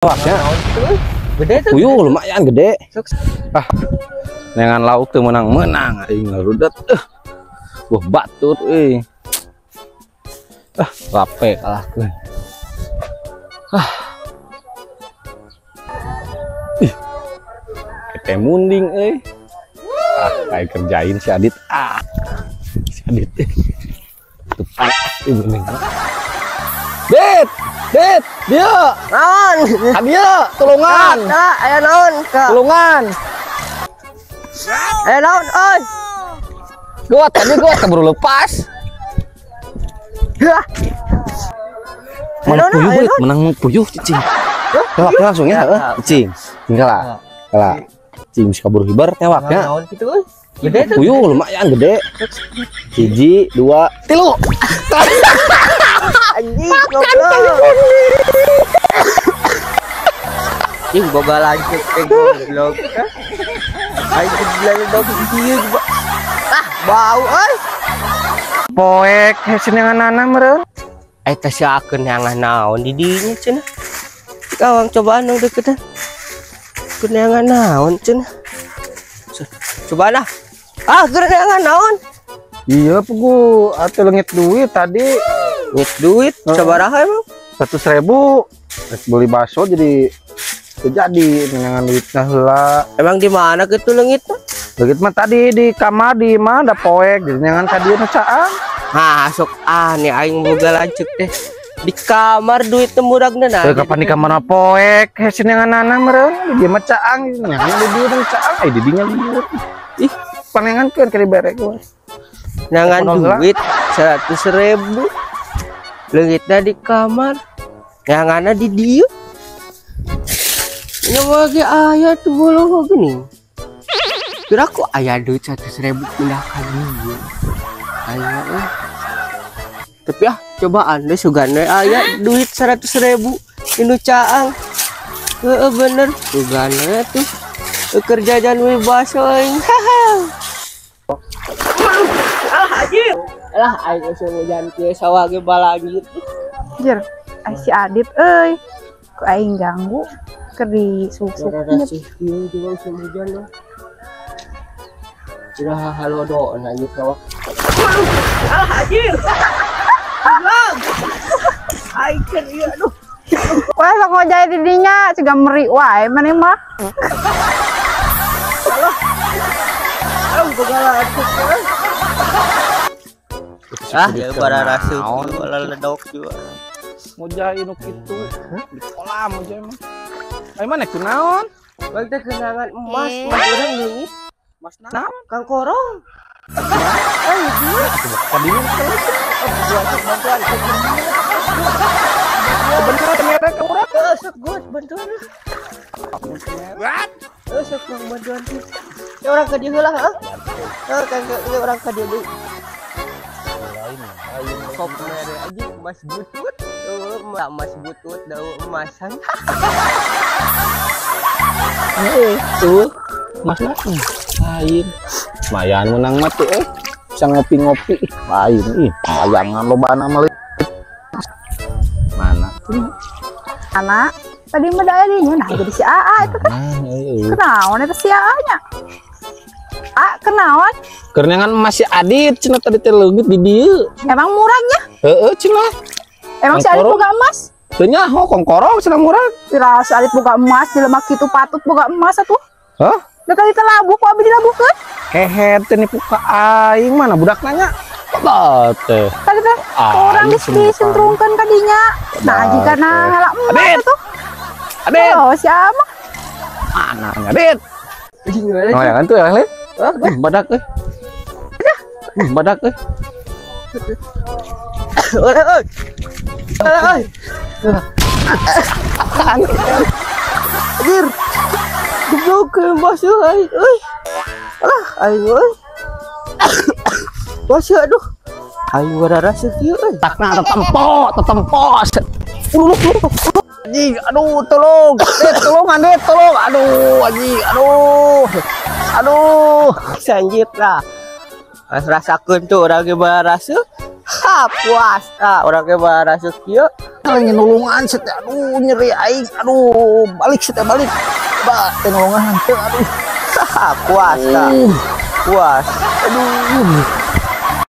Wahnya gede tuh. puyuh lumayan gede. Ah, dengan lauk tuh menang-menang aing ngarudet. Wah batur euy. Rape kalahkeun. Ih. Kete munding euy. Kayak kerjain si Adit. Si Adit. Tupai bening. Dit, dia. Naon? Dia, tulungan. Aya naon? Tulungan. Aya naon? Oi. Tadi keburu lepas. Menang puyuh, menang puyuh cicing. Tewak langsung ya, cicing. Tinggal lah. Kalah. Cicing kabur hibar tewaknya. Naon kitu euy? Gede tuh. Puyuh lumayan gede. 1, 2, 3. Anjing goblok. Ih, boga lanjut ke goblok. Anjing bilang dong dia juga. Bau euy. Poek hesenanganana meureun. Eta siakeun yang naon di dinya cenah. Kawang cobaan dong deketan. Keneangan naon cenah. Coba lah. Keneangan naon? Iya pugu atuh leungit duit tadi. Ngit duit sabaraha emang? 100.000. Rek beli bakso jadi menangan duitnya heula. Emang di mana kitu leungit mah? Leungit mah tadi di kamar di mana ada poek jadi nyangan tadi na caang. Sok nih aing boga lanceuk teh. Di kamar duit temuragna nah. Kapan di kamar poek hese nyanganana meureun di mah caang nyangan di dieu dan caang di dinya lieur. Ih, panengankeun ka dibere gua. Nangan duit 100.000. Leungitna di kamar. Nyanganna di dieu. Nya bagi aya tuh bolo geuning. Kira aku aya duit 100.000 pindah ka dieu. Aya tapi cobaan deh sugane aya duit 100.000 inu caang. Bener sugane tuh kerja jan we baso aing. Anjir. Lah aing geus jan kieu sawah ge balangit. Jer, si Adit euy. Ku aing ganggu keur disuk-suk. Ieu juga hujan lah. Udah halodo anjir sawah. Anjir. Aing keur ieu aduh. Wah, sok ngojay di dinya ciga meri wae maneh mah. Begala atuh. Ya bara rasuk wala ledok juga. Ngojay nu kitu. Di kolam aja emang. Ai mana kunaon? Bagi teh kenangan emas, urang leungit. Mas naon? Kang Korong. Tadinya Bantuan. bener ternyata ke urang. Sok good bantuan. Sok bantuan. Ya orang ka dieu heula heuh. Kan orang ka dieu deui. Kop mere aja Mas Butut. Mas Butut daun emasan. Tuh. Mas lain. Lumayan menang mah tuh bisa ngopi-ngopi. Lain bayangan lobana mah. Mana? Anak tadi mah daya dinya nah jadi si AA itu kan. Kenaon eta si AA-nya? Kenaon? Kerenangan masih Adit cenah tadi teh leungit di dieu. Emang murahnya? Heeh cenah. Emang si Adit boga emas? Teu nyaho kongkorong cenah murah. Kira si Adit boga emas di lemak kitu patut boga emas atuh. Hah? Da tadi teh labuh ku abi dilabuhkeun. Hehe teh nipu ka aing mana budak nanya. Kok teh. Tadi teh orang disentrungkeun ka dinya. Nah jika nala emas atuh. Adit. Oh siapa? Mana Adit? Oh ya kan tuh ya, Le. Badak euy. Badak euy. Oi. Anjir. Goblok ke bos euy. Alah aing euy. Bos aduh. Aing gara rasuk ieu euy. Takna tetempo. Anjing, aduh tolong. Tolong Adit, tolong. Aduh anjing, aduh. Sanjit lah. Rasakeun tuh urang ge barasuk. Ha, puas. Ah, orang ke bara kieu. Lagi nulungan seteh, aduh nyeri aing, aduh balik seteh balik. Ba, teh nulungan teh, aduh. Ha, puas. Puas. Aduh.